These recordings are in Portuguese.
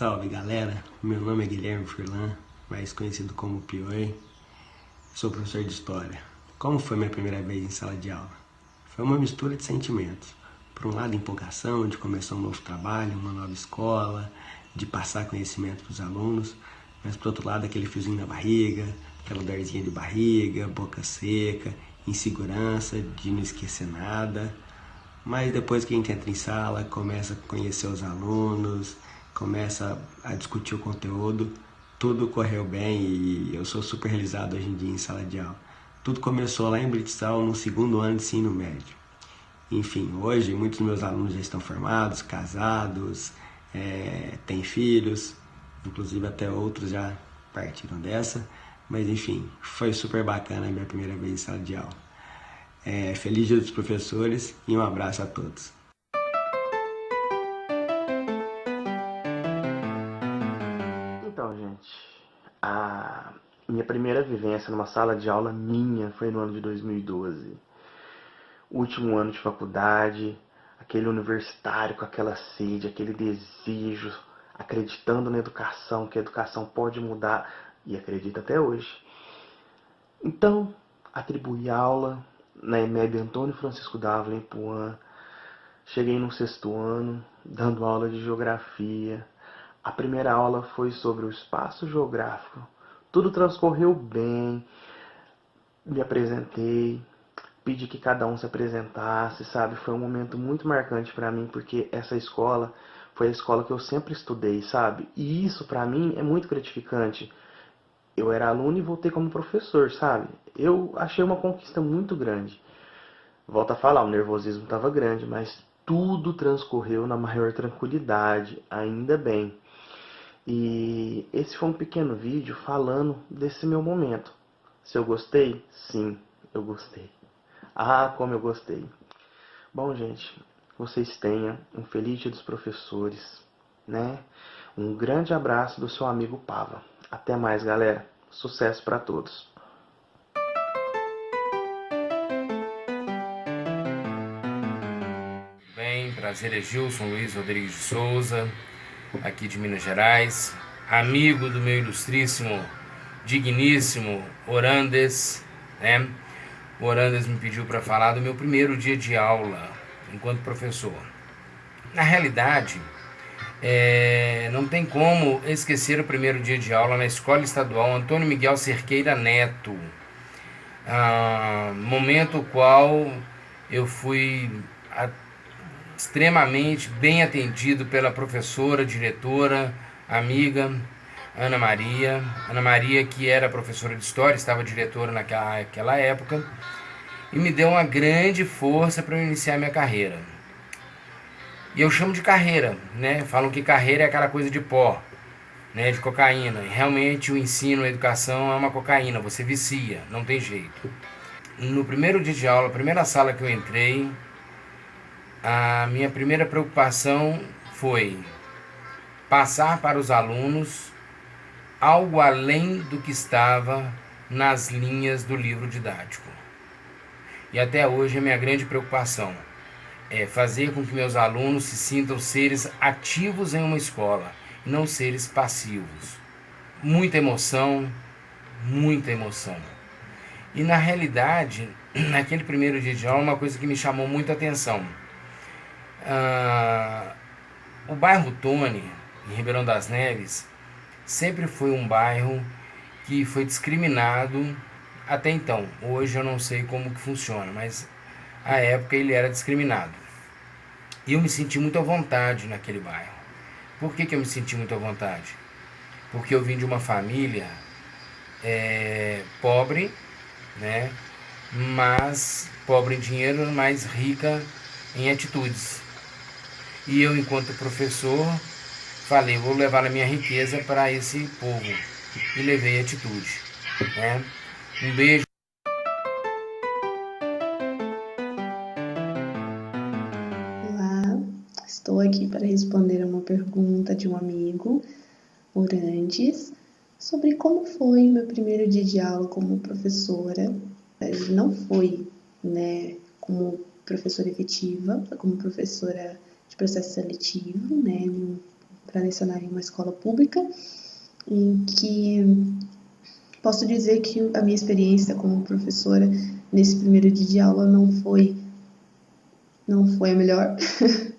Salve galera, meu nome é Guilherme Furlan, mais conhecido como Pioi. Sou professor de História. Como foi minha primeira vez em sala de aula? Foi uma mistura de sentimentos. Por um lado, empolgação de começar um novo trabalho, uma nova escola, de passar conhecimento para os alunos, mas por outro lado, aquele friozinho na barriga, aquela dorzinha de barriga, boca seca, insegurança de não esquecer nada. Mas depois que a gente entra em sala, começa a conhecer os alunos, começa a discutir o conteúdo, tudo correu bem e eu sou super realizado hoje em dia em sala de aula. Tudo começou lá em Britiçal no segundo ano de ensino médio. Enfim, hoje muitos dos meus alunos já estão formados, casados, têm filhos, inclusive até outros já partiram dessa. Mas enfim, foi super bacana a minha primeira vez em sala de aula. Feliz Dia dos Professores e um abraço a todos. Então, gente, a minha primeira vivência numa sala de aula minha foi no ano de 2012. Último ano de faculdade, aquele universitário com aquela sede, aquele desejo, acreditando na educação, que a educação pode mudar, e acredita até hoje. Então, atribuí aula na EMEB Antônio Francisco Dávila, em Puan. Cheguei no 6º ano, dando aula de geografia. A primeira aula foi sobre o espaço geográfico. Tudo transcorreu bem. Me apresentei, pedi que cada um se apresentasse, sabe? Foi um momento muito marcante para mim, porque essa escola foi a escola que eu sempre estudei, sabe? E isso para mim é muito gratificante. Eu era aluno e voltei como professor, sabe? Eu achei uma conquista muito grande. Volto a falar, o nervosismo estava grande, mas tudo transcorreu na maior tranquilidade, ainda bem. E esse foi um pequeno vídeo falando desse meu momento. Se eu gostei? Sim, eu gostei. Ah, como eu gostei. Bom, gente, vocês tenham um feliz Dia dos Professores, né? Um grande abraço do seu amigo Pava. Até mais, galera. Sucesso para todos. Bem, prazer é Gilson Luiz Rodrigues de Souza, aqui de Minas Gerais, amigo do meu ilustríssimo, digníssimo Orandes, né? O Orandes me pediu para falar do meu primeiro dia de aula enquanto professor. Na realidade, não tem como esquecer o primeiro dia de aula na Escola Estadual Antônio Miguel Cerqueira Neto, momento qual eu fui extremamente bem atendido pela professora, diretora, amiga Ana Maria. Ana Maria, que era professora de História, estava diretora naquela época, e me deu uma grande força para eu iniciar minha carreira. E eu chamo de carreira, né? Falam que carreira é aquela coisa de pó, né? De cocaína. E realmente o ensino, a educação é uma cocaína, você vicia, não tem jeito. No primeiro dia de aula, a primeira sala que eu entrei, a minha primeira preocupação foi passar para os alunos algo além do que estava nas linhas do livro didático. E até hoje a minha grande preocupação é fazer com que meus alunos se sintam seres ativos em uma escola, e não seres passivos. Muita emoção, muita emoção. E na realidade, naquele primeiro dia de aula, uma coisa que me chamou muita atenção. O bairro Tony, em Ribeirão das Neves, sempre foi um bairro que foi discriminado até então. Hoje eu não sei como que funciona, mas à época ele era discriminado. E eu me senti muito à vontade naquele bairro. Por que eu me senti muito à vontade? Porque eu vim de uma família pobre, né? Mas pobre em dinheiro, mas rica em atitudes. E eu, enquanto professor, falei, vou levar a minha riqueza para esse povo. E levei atitude, né? Um beijo. Olá, estou aqui para responder a uma pergunta de um amigo, Orantes, sobre como foi meu primeiro dia de aula como professora. Não foi, né, como professora efetiva, foi como professora de processo seletivo, né, para lecionar em uma escola pública, em que posso dizer que a minha experiência como professora nesse primeiro dia de aula não foi a melhor,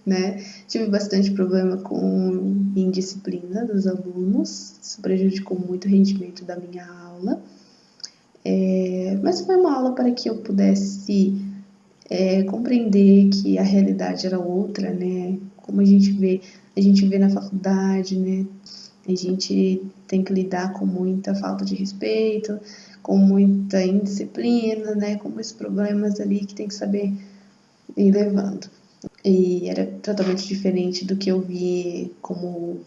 né? Tive bastante problema com indisciplina dos alunos, isso prejudicou muito o rendimento da minha aula, mas foi uma aula para que eu pudesse compreender que a realidade era outra, né? Como a gente vê na faculdade, né? A gente tem que lidar com muita falta de respeito, com muita indisciplina, né? Com muitos problemas ali que tem que saber ir levando. E era totalmente diferente do que eu vi como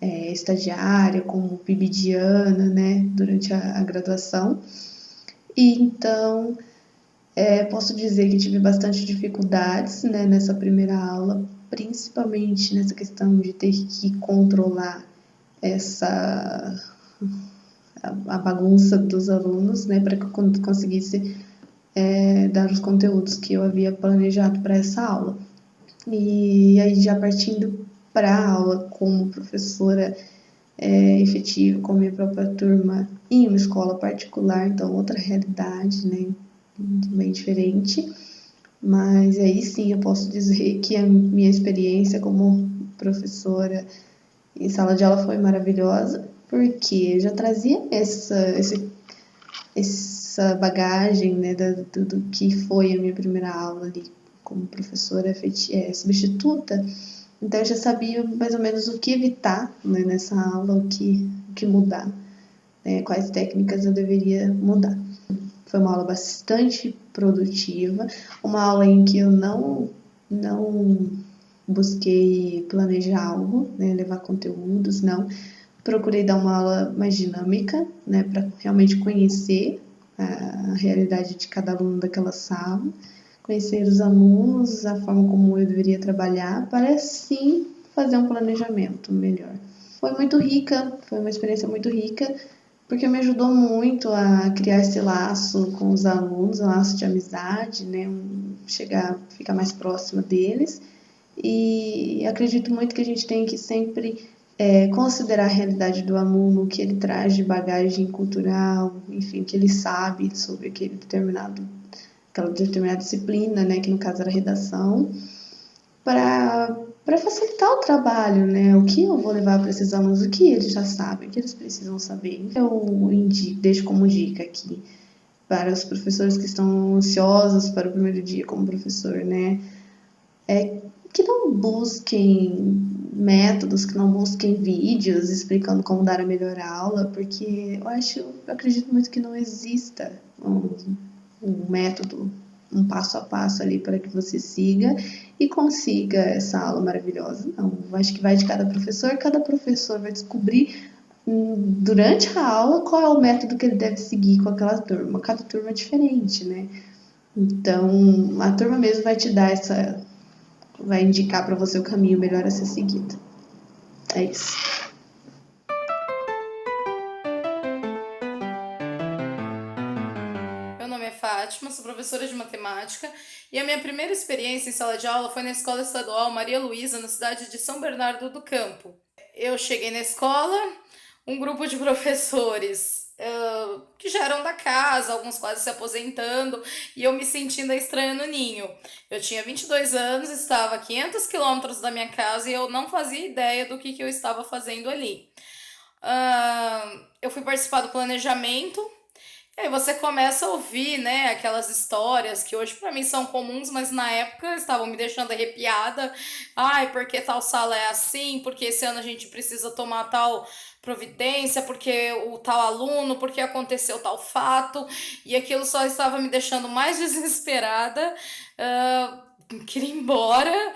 estagiária, como bibidiana, né? Durante a graduação. E então, posso dizer que tive bastante dificuldades, né, nessa primeira aula, principalmente nessa questão de ter que controlar a bagunça dos alunos, né, para que eu conseguisse dar os conteúdos que eu havia planejado para essa aula. E aí, já partindo para a aula como professora efetiva, com a minha própria turma em uma escola particular, então outra realidade, né, bem diferente. Mas aí sim eu posso dizer que a minha experiência como professora em sala de aula foi maravilhosa, porque eu já trazia essa bagagem, né, do que foi a minha primeira aula ali como professora substituta. Então eu já sabia mais ou menos o que evitar, né, nessa aula, o que mudar, né, quais técnicas eu deveria mudar. Foi uma aula bastante produtiva, uma aula em que eu não busquei planejar algo, né, levar conteúdos, não. Procurei dar uma aula mais dinâmica, né, para realmente conhecer a realidade de cada aluno daquela sala, conhecer os alunos, a forma como eu deveria trabalhar, para assim fazer um planejamento melhor. Foi muito rica, foi uma experiência muito rica, porque me ajudou muito a criar esse laço com os alunos, um laço de amizade, né, ficar mais próxima deles. E acredito muito que a gente tem que sempre considerar a realidade do aluno, o que ele traz de bagagem cultural, enfim, que ele sabe sobre aquela determinada disciplina, né, que no caso era redação, para facilitar o trabalho, né, o que eu vou levar para esses alunos, o que eles já sabem, o que eles precisam saber. Eu deixo como dica aqui para os professores que estão ansiosos para o primeiro dia como professor, né, que não busquem métodos, que não busquem vídeos explicando como dar a melhor aula, porque eu acredito muito que não exista um método, um passo a passo ali para que você siga e consiga essa aula maravilhosa. Não, eu acho que vai de cada professor vai descobrir durante a aula qual é o método que ele deve seguir com aquela turma. Cada turma é diferente, né? Então, a turma mesmo vai te dar vai indicar para você o caminho melhor a ser seguido. É isso. Meu nome é Fátima, sou professora de matemática e a minha primeira experiência em sala de aula foi na Escola Estadual Maria Luísa, na cidade de São Bernardo do Campo. Eu cheguei na escola, um grupo de professores que já eram da casa, alguns quase se aposentando, e eu me sentindo a estranha no ninho. Eu tinha 22 anos, estava a 500 quilômetros da minha casa e eu não fazia ideia do que eu estava fazendo ali. Eu fui participar do planejamento. E aí você começa a ouvir, né, aquelas histórias que hoje pra mim são comuns, mas na época estavam me deixando arrepiada. Ai, porque tal sala é assim, porque esse ano a gente precisa tomar tal providência, porque o tal aluno, porque aconteceu tal fato, e aquilo só estava me deixando mais desesperada. Queria ir embora.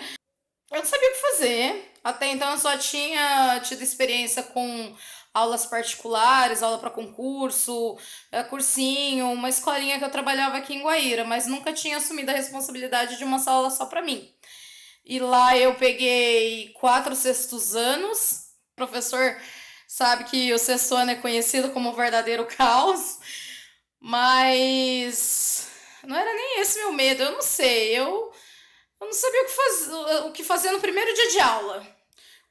Eu não sabia o que fazer. Até então eu só tinha tido experiência com aulas particulares, aula para concurso, cursinho, uma escolinha que eu trabalhava aqui em Guaíra, mas nunca tinha assumido a responsabilidade de uma sala só para mim. E lá eu peguei 4 sextos anos. O professor sabe que o sexto ano é conhecido como o verdadeiro caos, mas não era nem esse meu medo, eu não sei, eu não sabia o que fazer no primeiro dia de aula.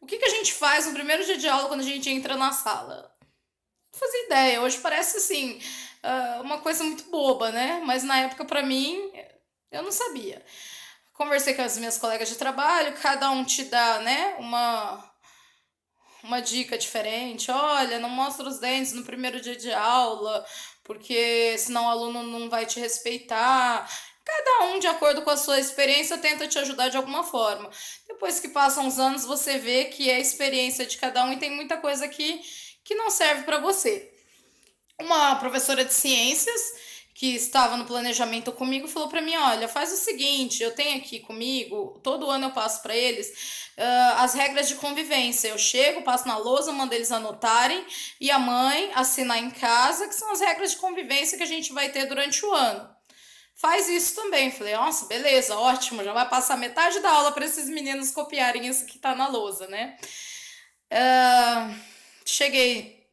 O que a gente faz no primeiro dia de aula quando a gente entra na sala? Não fazia ideia. Hoje parece assim, uma coisa muito boba, né? Mas na época, pra mim, eu não sabia. Conversei com as minhas colegas de trabalho, cada um te dá, né, uma dica diferente. Olha, não mostra os dentes no primeiro dia de aula, porque senão o aluno não vai te respeitar. Cada um, de acordo com a sua experiência, tenta te ajudar de alguma forma. Depois que passam os anos, você vê que é a experiência de cada um e tem muita coisa que não serve para você. Uma professora de ciências que estava no planejamento comigo falou para mim: olha, faz o seguinte, eu tenho aqui comigo, todo ano eu passo para eles as regras de convivência. Eu chego, passo na lousa, mando eles anotarem e a mãe assinar em casa, que são as regras de convivência que a gente vai ter durante o ano. Faz isso também. Falei, nossa, beleza, ótimo, já vai passar metade da aula para esses meninos copiarem isso que tá na lousa, né? Cheguei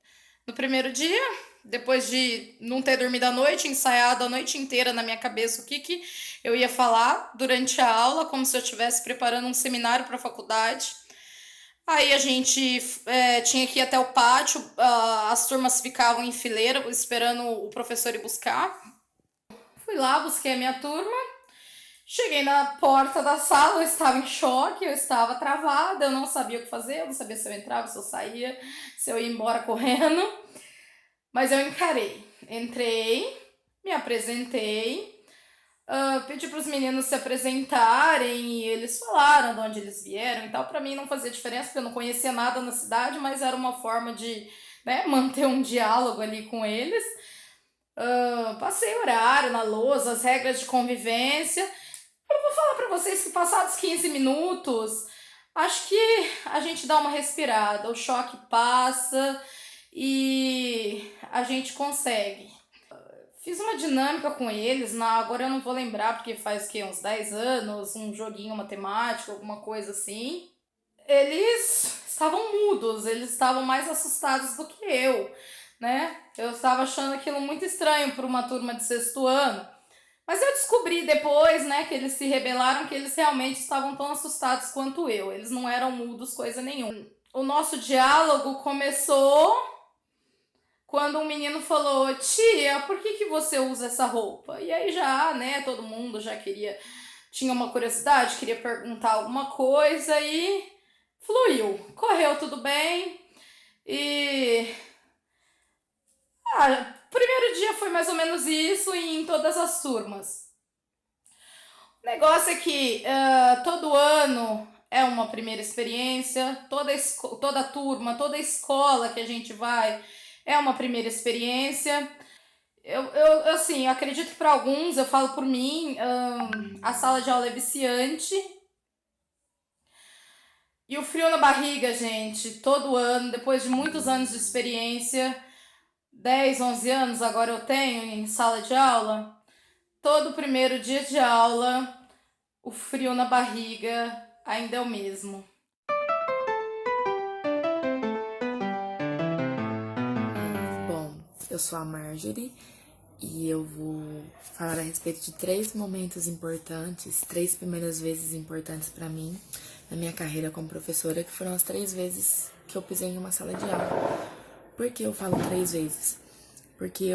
no primeiro dia, depois de não ter dormido a noite, ensaiado a noite inteira na minha cabeça o que eu ia falar durante a aula, como se eu estivesse preparando um seminário para a faculdade. Aí a gente tinha que ir até o pátio, as turmas ficavam em fileira esperando o professor ir buscar. Fui lá, busquei a minha turma, cheguei na porta da sala, eu estava em choque, eu estava travada, eu não sabia o que fazer, eu não sabia se eu entrava, se eu saía, se eu ia embora correndo. Mas eu encarei. Entrei, me apresentei, pedi para os meninos se apresentarem e eles falaram de onde eles vieram e tal. Para mim não fazia diferença, porque eu não conhecia nada na cidade, mas era uma forma de, né, manter um diálogo ali com eles. Passei horário na lousa, as regras de convivência. Eu vou falar para vocês que passados 15 minutos, acho que a gente dá uma respirada, o choque passa e a gente consegue. Fiz uma dinâmica com eles, agora eu não vou lembrar porque faz uns 10 anos, um joguinho matemático, alguma coisa assim. Eles estavam mudos, eles estavam mais assustados do que eu, né? Eu estava achando aquilo muito estranho para uma turma de sexto ano. Mas eu descobri depois, né, que eles se rebelaram, que eles realmente estavam tão assustados quanto eu. Eles não eram mudos, coisa nenhuma. O nosso diálogo começou quando um menino falou: tia, por que você usa essa roupa? E aí já, né, todo mundo já tinha uma curiosidade, queria perguntar alguma coisa e fluiu. Correu tudo bem e... primeiro dia foi mais ou menos isso e em todas as turmas. O negócio é que todo ano é uma primeira experiência, toda turma, toda escola que a gente vai é uma primeira experiência. Eu assim, acredito que para alguns, eu falo por mim, a sala de aula é viciante. E o frio na barriga, gente, todo ano, depois de muitos anos de experiência, 10, 11 anos agora eu tenho em sala de aula, todo primeiro dia de aula, o frio na barriga ainda é o mesmo. Bom, eu sou a Marjorie e eu vou falar a respeito de 3 momentos importantes, 3 primeiras vezes importantes para mim na minha carreira como professora, que foram as 3 vezes que eu pisei em uma sala de aula. Por que eu falo 3 vezes? Porque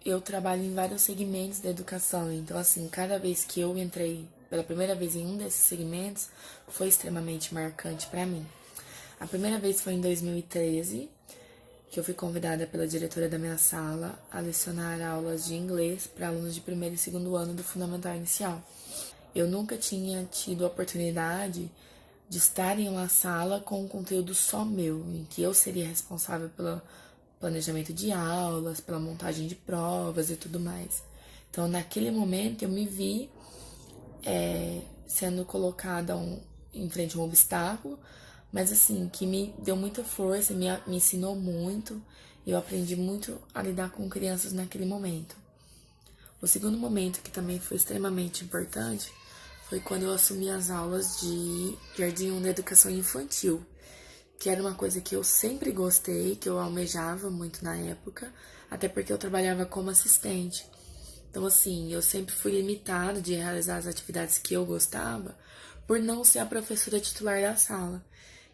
eu trabalho em vários segmentos da educação, então assim, cada vez que eu entrei pela primeira vez em um desses segmentos, foi extremamente marcante para mim. A primeira vez foi em 2013, que eu fui convidada pela diretora da minha sala a lecionar aulas de inglês para alunos de primeiro e segundo ano do Fundamental Inicial. Eu nunca tinha tido a oportunidade de estar em uma sala com um conteúdo só meu, em que eu seria responsável pelo planejamento de aulas, pela montagem de provas e tudo mais. Então, naquele momento, eu me vi sendo colocada em frente a um obstáculo, mas assim, que me deu muita força, me ensinou muito, e eu aprendi muito a lidar com crianças naquele momento. O segundo momento, que também foi extremamente importante, foi quando eu assumi as aulas de Jardim 1 da Educação Infantil, que era uma coisa que eu sempre gostei, que eu almejava muito na época, até porque eu trabalhava como assistente. Então, assim, eu sempre fui limitada de realizar as atividades que eu gostava por não ser a professora titular da sala.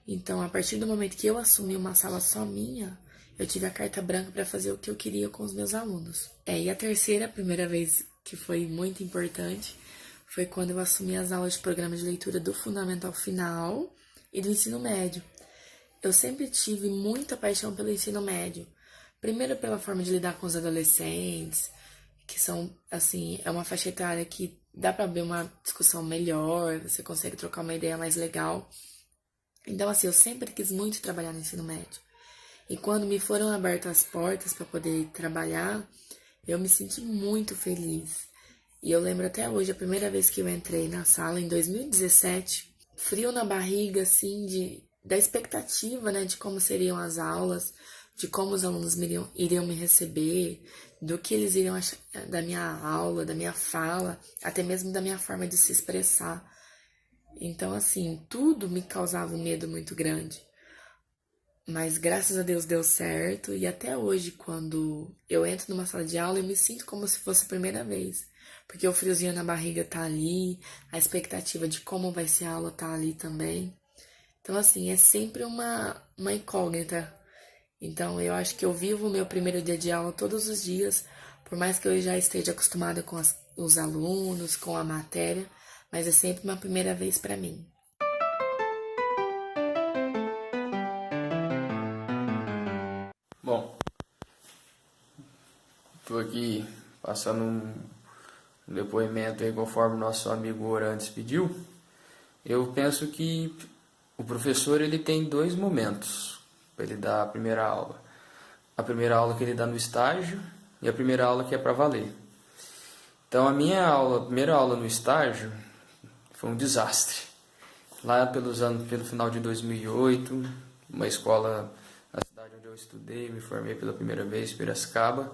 Então, a partir do momento que eu assumi uma sala só minha, eu tive a carta branca para fazer o que eu queria com os meus alunos. E a terceira, primeira vez que foi muito importante, foi quando eu assumi as aulas de programa de leitura do Fundamental Final e do ensino médio. Eu sempre tive muita paixão pelo ensino médio. Primeiro pela forma de lidar com os adolescentes, que são, assim, é uma faixa etária que dá para abrir uma discussão melhor, você consegue trocar uma ideia mais legal. Então, assim, eu sempre quis muito trabalhar no ensino médio. E quando me foram abertas as portas para poder trabalhar, eu me senti muito feliz. E eu lembro até hoje, a primeira vez que eu entrei na sala, em 2017, frio na barriga, assim, da expectativa, né, de como seriam as aulas, de como os alunos iriam me receber, do que eles iriam achar da minha aula, da minha fala, até mesmo da minha forma de se expressar. Então, assim, tudo me causava um medo muito grande. Mas graças a Deus deu certo, e até hoje, quando eu entro numa sala de aula, eu me sinto como se fosse a primeira vez. Porque o friozinho na barriga tá ali, a expectativa de como vai ser a aula tá ali também. Então, assim, é sempre uma incógnita. Então, eu acho que eu vivo o meu primeiro dia de aula todos os dias, por mais que eu já esteja acostumada com os alunos, com a matéria, mas é sempre uma primeira vez para mim. Bom, estou aqui passando um depoimento aí conforme o nosso amigo Orantes pediu. Eu penso que o professor ele tem 2 momentos para ele dar a primeira aula. A primeira aula que ele dá no estágio e a primeira aula que é para valer. Então a primeira aula no estágio foi um desastre. Lá pelo final de 2008, uma escola, na cidade onde eu estudei, me formei pela primeira vez, Piracicaba.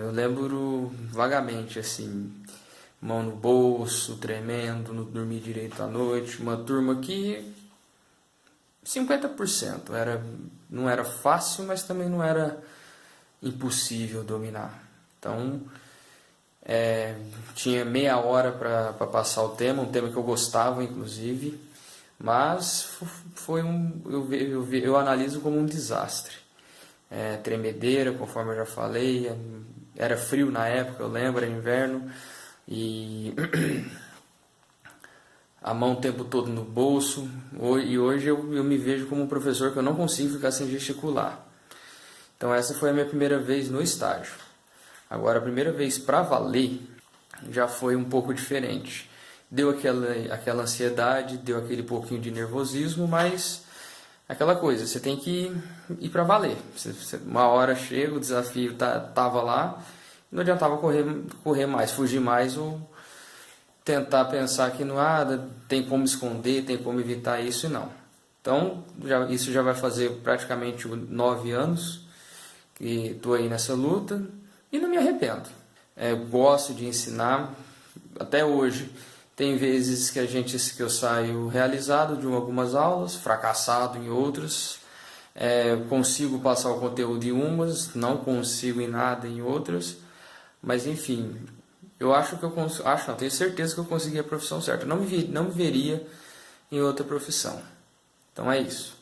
Eu lembro vagamente, assim, mão no bolso, tremendo, não dormi direito à noite. Uma turma que 50%. Não era fácil, mas também não era impossível dominar. Então, tinha meia hora para passar o tema, um tema que eu gostava, inclusive, mas eu analiso como um desastre. Tremedeira, conforme eu já falei, era frio na época, eu lembro, era inverno, e a mão o tempo todo no bolso, e hoje eu me vejo como um professor que eu não consigo ficar sem gesticular. Então essa foi a minha primeira vez no estágio. Agora a primeira vez para valer já foi um pouco diferente. Deu aquela ansiedade, deu aquele pouquinho de nervosismo, mas aquela coisa, você tem que ir para valer. Uma hora chega, o desafio tava lá, não adiantava correr mais, fugir mais ou tentar pensar que não tem como esconder, tem como evitar isso, não. Então, isso já vai fazer praticamente 9 anos que estou aí nessa luta e não me arrependo. Gosto de ensinar, até hoje. Tem vezes que eu saio realizado de algumas aulas, fracassado em outras. Consigo passar o conteúdo em umas, não consigo em nada em outras. Mas enfim, eu acho que tenho certeza que eu consegui a profissão certa. Eu não me veria em outra profissão. Então é isso.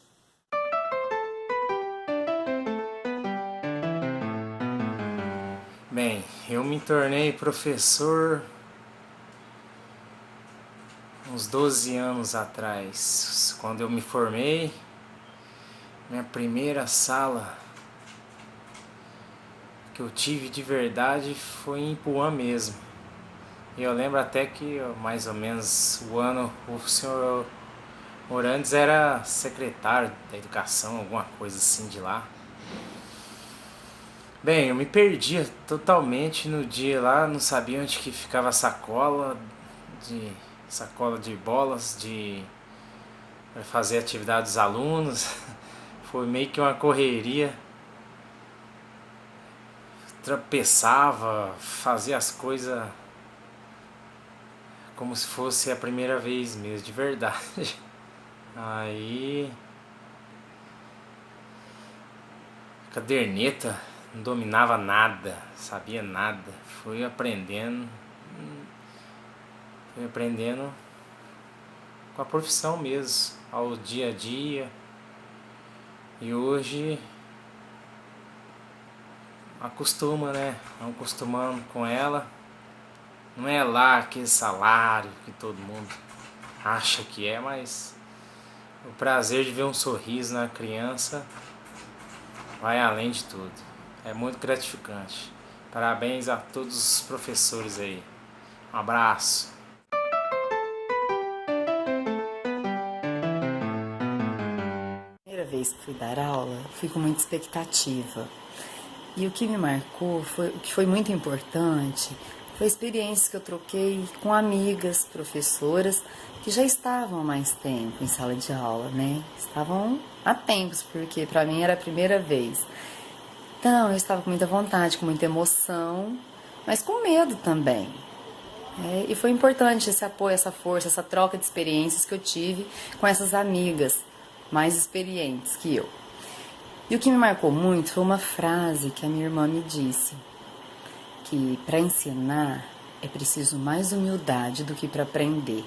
Bem, eu me tornei professor uns 12 anos atrás, quando eu me formei. Minha primeira sala que eu tive de verdade foi em Ipuã mesmo. E eu lembro até que mais ou menos o senhor Orantes era secretário da educação, alguma coisa assim de lá. Bem, eu me perdia totalmente no dia lá, não sabia onde que ficava a sacola de bolas, para fazer atividade dos alunos. Foi meio que uma correria. Tropeçava, fazia as coisas como se fosse a primeira vez mesmo, de verdade. Aí, caderneta, não dominava nada, sabia nada. Fui aprendendo com a profissão mesmo. ao dia a dia. E hoje acostuma, né? Vamos acostumando com ela. Não é lá aquele salário que todo mundo acha que é, mas o prazer de ver um sorriso na criança vai além de tudo. É muito gratificante. Parabéns a todos os professores aí. Um abraço. Primeira vez que fui dar aula, fui com muita expectativa. E o que me marcou, o que foi muito importante, foi a experiência que eu troquei com amigas, professoras, que já estavam há mais tempo em sala de aula, né? Estavam há tempos, porque para mim era a primeira vez. Então, eu estava com muita vontade, com muita emoção, mas com medo também. E foi importante esse apoio, essa força, essa troca de experiências que eu tive com essas amigas mais experientes que eu. E o que me marcou muito foi uma frase que a minha irmã me disse, que para ensinar é preciso mais humildade do que para aprender.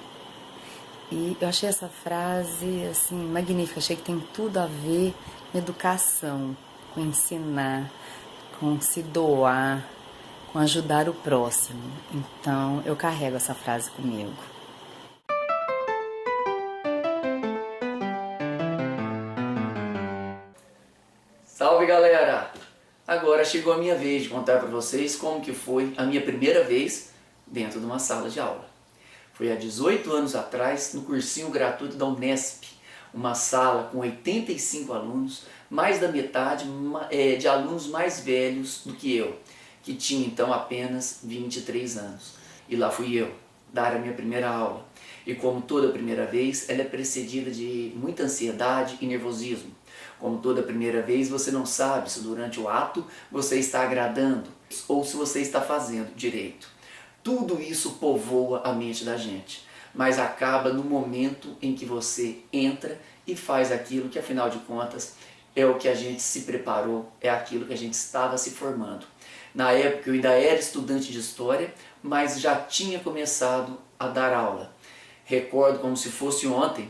E eu achei essa frase assim magnífica, achei que tem tudo a ver com educação, com ensinar, com se doar, com ajudar o próximo. Então eu carrego essa frase comigo. Salve, galera! Agora chegou a minha vez de contar para vocês como que foi a minha primeira vez dentro de uma sala de aula. Foi há 18 anos atrás, no cursinho gratuito da Unesp, uma sala com 85 alunos, mais da metade de alunos mais velhos do que eu, que tinha então apenas 23 anos. E lá fui eu, dar a minha primeira aula. E como toda primeira vez, ela é precedida de muita ansiedade e nervosismo. Como toda primeira vez, você não sabe se durante o ato você está agradando ou se você está fazendo direito. Tudo isso povoa a mente da gente, mas acaba no momento em que você entra e faz aquilo que, afinal de contas, é o que a gente se preparou, é aquilo que a gente estava se formando. Na época eu ainda era estudante de História, mas já tinha começado a dar aula. Recordo como se fosse ontem,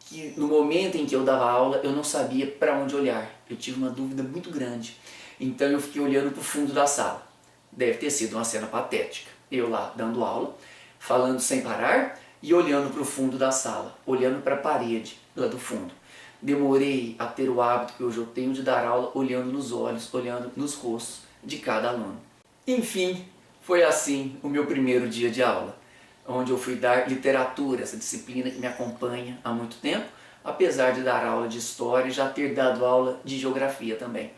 que no momento em que eu dava aula eu não sabia para onde olhar. Eu tive uma dúvida muito grande. Então eu fiquei olhando para o fundo da sala. Deve ter sido uma cena patética. Eu lá dando aula, falando sem parar e olhando para o fundo da sala, olhando para a parede lá do fundo. Demorei a ter o hábito que hoje eu tenho de dar aula olhando nos olhos, olhando nos rostos de cada aluno. Enfim, foi assim o meu primeiro dia de aula, onde eu fui dar literatura, essa disciplina que me acompanha há muito tempo, apesar de dar aula de História e já ter dado aula de Geografia também.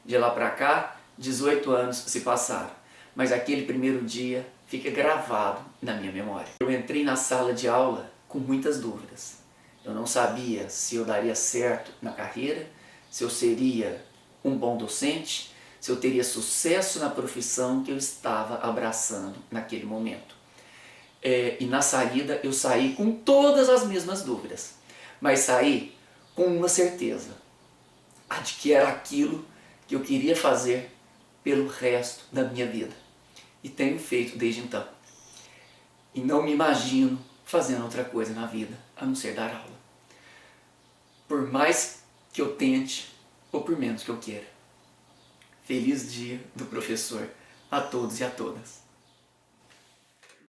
De lá para cá, 18 anos se passaram, mas aquele primeiro dia fica gravado na minha memória. Eu entrei na sala de aula com muitas dúvidas. Eu não sabia se eu daria certo na carreira, se eu seria um bom docente, se eu teria sucesso na profissão que eu estava abraçando naquele momento. E na saída eu saí com todas as mesmas dúvidas, mas saí com uma certeza, a de que era aquilo que eu queria fazer pelo resto da minha vida. E tenho feito desde então. E não me imagino fazendo outra coisa na vida, a não ser dar aula. Por mais que eu tente, ou por menos que eu queira. Feliz dia do professor a todos e a todas.